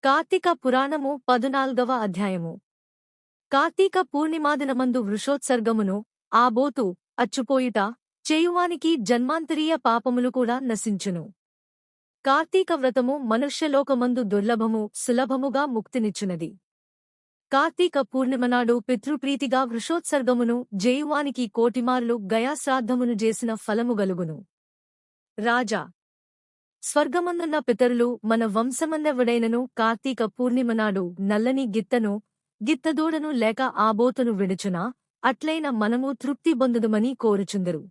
కార్తీక పురాణము 14వ అధ్యాయము. కార్తీక పూర్ణిమాదినమందు వృషోత్సర్గమును ఆబోతు అచ్చుపోయుట చేయువానికి జన్మాంతరీయ పాపములు కూడా నశించును. కార్తీక వ్రతము మనుష్యలోకమందు దుర్లభము సులభముగా ముక్తినిచ్చునది. కార్తీక పూర్ణిమనాడు పితృప్రీతిగా వృషోత్సర్గమును జేయువానికి కోటిమార్లు గయాశ్రాద్ధమును చేసిన ఫలము గలుగును. రాజా, స్వర్గమందున్న పితరులు మన వంశమందెవడైనను కార్తీక పూర్ణిమనాడు నల్లని గిత్తను గిత్తదూడను లేక ఆబోతును విడుచునా అట్లైన మనము తృప్తి పొందుదుమని కోరుచుందరు.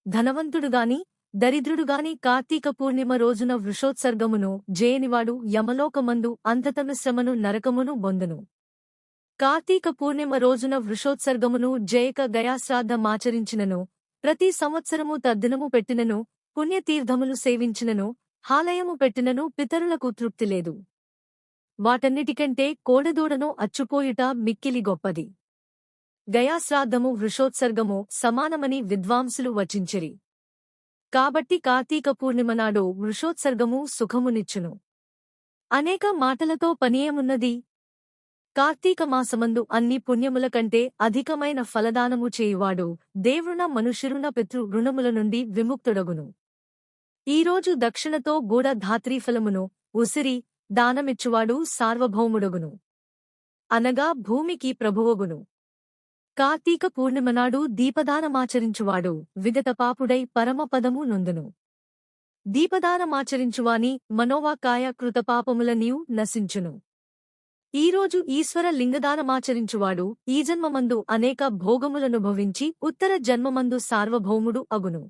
ధనవంతుడుగాని దరిద్రుడుగాని కార్తీక పూర్ణిమ రోజున వృషోత్సర్గమును జేయనివాడు యమలోకమందు అంతతమిశ్రమను నరకమును బొందును. కార్తీక పూర్ణిమ రోజున వృషోత్సర్గమును జేయక గయాశ్రాద్ధమాచరించినను ప్రతి సంవత్సరము తద్దినము పెట్టినను పుణ్యతీర్థములు సేవించినను హాలయము పెట్టినను పితరులకు తృప్తిలేదు. వాటన్నిటికంటే కోడెదూడను అచ్చుపోయుట మిక్కిలి గొప్పది. గయాశ్రాద్ధము వృషోత్సర్గము సమానమని విద్వాంసులు వచించిరి. కాబట్టి కార్తీక పూర్ణిమనాడు వృషోత్సర్గము సుఖమునిచ్చును. అనేక మాటలతో పనియేమున్నది? కార్తీక మాసమందు అన్ని పుణ్యముల కంటే అధికమైన ఫలదానము చేయువాడు దేవుణ మనుష్యురుణ పితృ రుణముల నుండి విముక్తుడగును. ఈరోజు దక్షిణతో గూఢ ధాత్రీఫలమును ఉసిరి దానమిచ్చువాడు సార్వభౌముడగును, అనగా భూమికి ప్రభువగును. కార్తీక పూర్ణిమనాడు దీపదానమాచరించువాడు విగతపాపుడై పరమపదము నొందును. దీపదానమాచరించువాని మనోవాకాయ కృతపాపములనియు నశించును. ఈరోజు ఈశ్వర లింగదానమాచరించువాడు ఈ జన్మమందు అనేక భోగములనుభవించి ఉత్తర జన్మమందు సార్వభౌముడు అగును.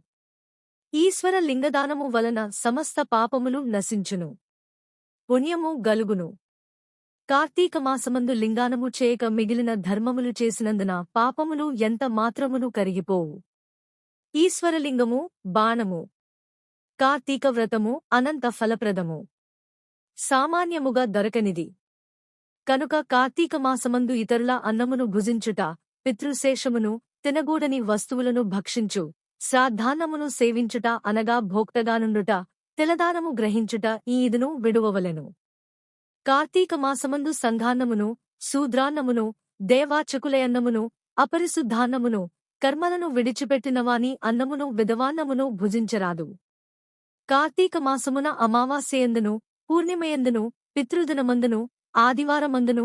ఈశ్వర లింగదానము వలన సమస్త పాపములు నశించును, పుణ్యము గలుగును. కార్తీక మాసమందు లింగానము చేయక మిగిలిన ధర్మములు చేసినందున పాపములు ఎంత మాత్రమును కరిగిపోవు. ఈశ్వరలింగము బాణము. కార్తీక వ్రతము అనంత ఫలప్రదము, సామాన్యముగా దొరకనిది. కనుక కార్తీక మాసమందు ఇతరుల అన్నమును భుజించుట, పితృశేషమును తినగూడని వస్తువులను భక్షించు, శ్రాద్ధాన్నమును సేవించుట అనగా భోక్తగానుండుట, తిలదానము గ్రహించుట ఈ ఇదును విడువవలెను. కార్తీక మాసమందు సంఘాన్నమును శూద్రాన్నమును దేవాచకులయన్నమును అపరిశుద్ధాన్నమును కర్మలను విడిచిపెట్టినవాని అన్నమును విధవాన్నమును భుజించరాదు. కార్తీక మాసమున అమావాస్యయందును పూర్ణిమయందును పితృదినమందును ఆదివారమందును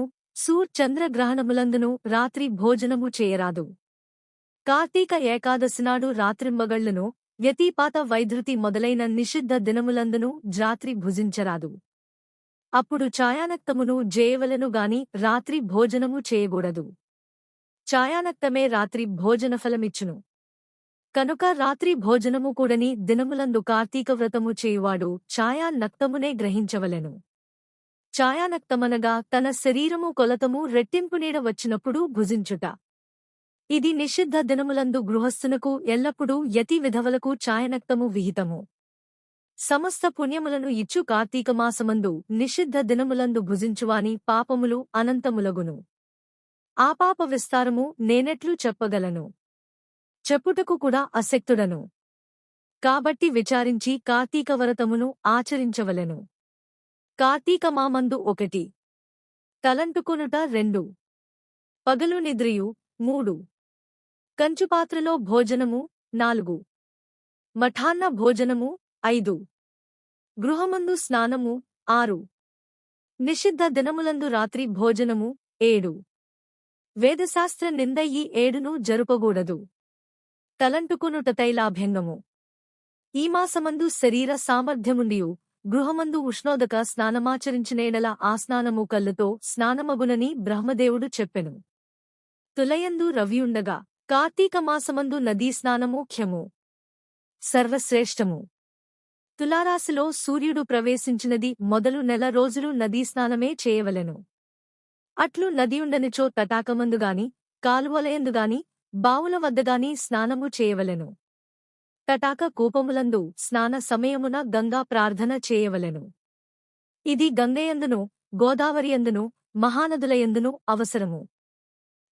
చంద్రగ్రహణములందును రాత్రి భోజనము చేయరాదు. కార్తీక ఏకాదశినాడు రాత్రింబగళ్లను వ్యతిపాత వైధృతి మొదలైన నిషిద్ధ దినములందును రాత్రి భుజించరాదు. అప్పుడు ఛాయానక్తమును జేయవలెనుగాని రాత్రి భోజనము చేయకూడదు. ఛాయానక్తమే రాత్రి భోజనఫలమిచ్చును. కనుక రాత్రి భోజనము కూడని దినములందు కార్తీక వ్రతము చేయువాడు ఛాయానక్తమునే గ్రహించవలెను. ఛాయానక్తమనగా తన శరీరము కొలతము రెట్టింపునీడ వచ్చినప్పుడు భుజించుట. ఇది నిషిద్ధ దినములందు గృహస్థునకు ఎల్లప్పుడూ యతి విధవలకు ఛాయనక్తము విహితము. సమస్త పుణ్యములను ఇచ్చు కార్తీకమాసమందు నిషిద్ధ దినములందు భుజించువాని పాపములు అనంతములగును. ఆ పాప విస్తారము నేనెట్లు చెప్పగలను? చెప్పుటకు కూడా అశక్తుడను. కాబట్టి విచారించి కార్తీక వ్రతమును ఆచరించవలెను. కార్తీకమామందు 1 తలంటుకొనుట 2 పగలు నిద్రియు 3 కంచుపాత్రలో భోజనము 4 మఠాన్న భోజనము 5 గృహమందు స్నానము 6 నిషిద్ధ దినములందు రాత్రి భోజనము 7 వేదశాస్త్ర నింద ఈ 7ను జరుపగూడదు. తలంటుకొనుట తైలాభ్యంగము. ఈ మాసమందు శరీర సామర్థ్యముండియు గృహమందు ఉష్ణోదక స్నానమాచరించినేడల ఆ స్నానము కళ్ళుతో స్నానమగునని బ్రహ్మదేవుడు చెప్పెను. తులయందు రవియుండగా కార్తీక మాసమందు నదీ స్నానము ముఖ్యము, సర్వశ్రేష్టము. తులారాశిలో సూర్యుడు ప్రవేశించినది మొదలు నెల రోజులు నదీ స్నానమే చేయవలెను. అట్లు నదియుండనిచో తటాకమందుగాని కాలువలయందుగాని బావుల వద్దగాని స్నానము చేయవలెను. తటాక కూపములందు స్నాన సమయమున గంగా ప్రార్థన చేయవలెను. ఇది గంగయందును గోదావరియందును మహానదులయందును అవసరము.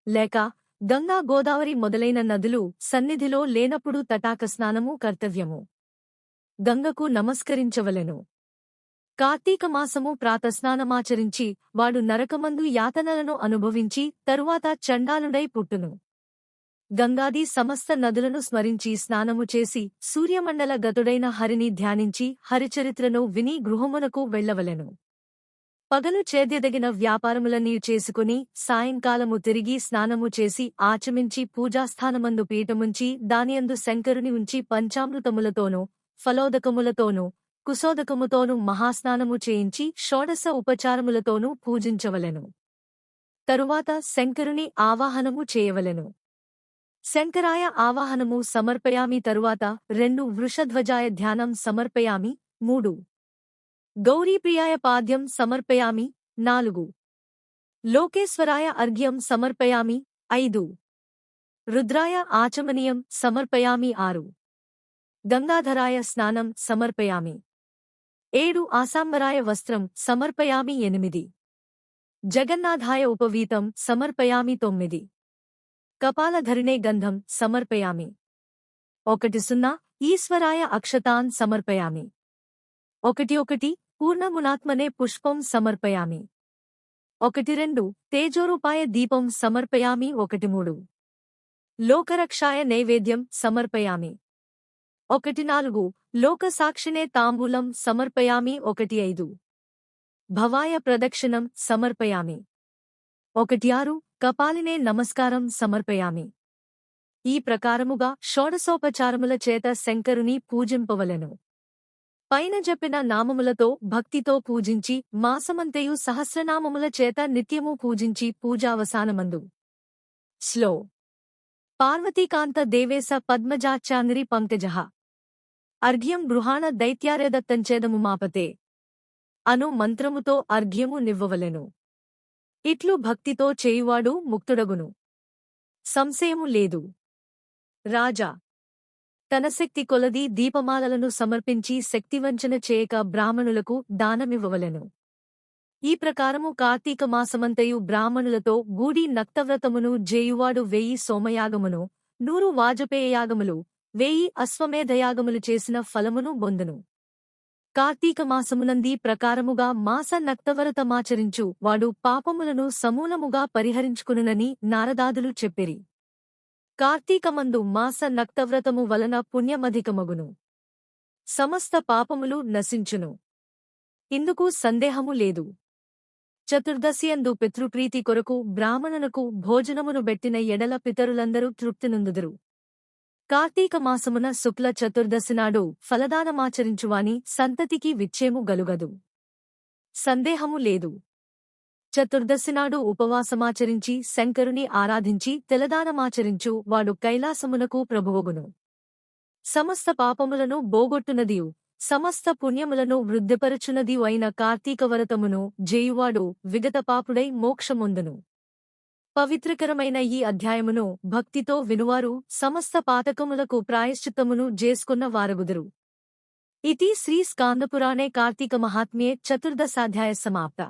లేక గంగా గోదావరి మొదలైన నదులు సన్నిధిలో లేనప్పుడు తటాక స్నానము కర్తవ్యము. గంగకు నమస్కరించవలెను. కార్తీక మాసము ప్రాతస్నానమాచరించి వాడు నరకమందు యాతనలను అనుభవించి తరువాత చండాలుడై పుట్టును. గంగాది సమస్త నదులను స్మరించి స్నానము చేసి సూర్యమండల గతుడైన హరిని ధ్యానించి హరిచరిత్రను విని గృహమునకు వెళ్లవలెను. పగలు చేదెదగిన వ్యాపారములన్నీ చేసుకుని సాయంకాలము తిరిగి స్నానము చేసి ఆచమించి పూజాస్థానమందు పీఠముంచి దానియందు శంకరుని ఉంచి పంచామృతములతోనూ ఫలోదకములతోనూ కుశోదకముతోనూ మహాస్నానము చేయించి షోడశ ఉపచారములతోనూ పూజించవలెను. తరువాత శంకరుని ఆవాహనము చేయవలెను. శంకరాయ ఆవాహనము సమర్పయామి. తరువాత 2 వృషధ్వజాయ ధ్యానం సమర్పయామి. 3 గౌరీప్రియాయ పాద్యం సమర్పయామి. 4 లోకేశ్వరాయ అర్ఘ్యం సమర్పయామి. 5 రుద్రాయ ఆచమనీయం సమర్పయామి. 6 గంగాధరాయ స్నానం సమర్పయామి. 7 ఆసాంబరాయ వస్త్రం సమర్పయామి. 8 జగన్నాథాయ ఉపవీతం సమర్పయామి. 9 కపాలధరిణే గంధం సమర్పయామి. 10 ఈశ్వరాయ అక్షతాన్ సమర్పయామి. 11 పూర్ణమునాత్మనే పుష్పం సమర్పయామి. 12 తేజోరూపాయ దీపం సమర్పయామి. 13 లోకరక్షాయ నైవేద్యం సమర్పయామి. 14 లోకసాక్షినే తాంబూలం సమర్పయామి. 15 భవాయ ప్రదక్షిణం సమర్పయామి. 16 కపాలినే నమస్కారం సమర్పయామి. ఈ ప్రకారముగా షోడశోపచారముల చేత శంకరుని పూజింపవలెను. పైన చెప్పిన నామములతో భక్తితో పూజించి మాసమంతయు సహస్రనామముల చేత నిత్యము పూజించి పూజావసానమందు శ్లో పార్వతీకాంత దేవేశ పద్మజాచాంద్రి పంకజః అర్ఘ్యం గృహాణ దైత్యార్యదత్తంచేదము మాపతే అను మంత్రముతో అర్ఘ్యము నివ్వవలెను. ఇట్లు భక్తితో చేయువాడు ముక్తుడగును. సంశయము లేదు. రాజా తన శక్తి కొలది దీపమాలలను సమర్పించి శక్తివంచన చేయక బ్రాహ్మణులకు దానమివ్వవలెను. ఈ ప్రకారము కార్తీక మాసమంతయు బ్రాహ్మణులతో గూడి నక్తవ్రతమును జేయువాడు 1000 సోమయాగమును 100 వాజపేయయాగములు 1000 అశ్వమేధయాగములు చేసిన ఫలమును పొందును. కార్తీక మాసమునంది ప్రకారముగా మాస నక్తవ్రతమాచరించు వాడు పాపములను సమూలముగా పరిహరించుకునునని నారదాదులు చెప్పిరి. కార్తీకమందు మాస నక్తవ్రతము వలన పుణ్యమధికమగును. సమస్త పాపములు నశించును. ఇందుకు సందేహము లేదు. చతుర్దశియందు పితృప్రీతి కొరకు బ్రాహ్మణునకు భోజనమును బెట్టిన ఎడల పితరులందరూ తృప్తినొందుదురు. కార్తీక మాసమున శుక్ల చతుర్దశినాడు ఫలదానమాచరించువాని సంతతికి విచ్చేము గలుగదు. సందేహము లేదు. చతుర్దశినాడు ఉపవాసమాచరించి శంకరుని ఆరాధించి తెలదానమాచరించు వాడు కైలాసమునకు ప్రభువగును. సమస్త పాపములను బోగొట్టునదియు సమస్త పుణ్యములను వృద్ధిపరచునదియు అయిన కార్తీకవ్రతమును జేయువాడు విగతపాపుడై మోక్షమొందును. పవిత్రకరమైన ఈ అధ్యాయమును భక్తితో వినువారు సమస్త పాతకములకు ప్రాయశ్చిత్తమును జేసుకున్న వారగుదురు. ఇతి శ్రీ స్కాందపురాణే కార్తీక మహాత్మ్యే చతుర్దశాధ్యాయ సమాప్త.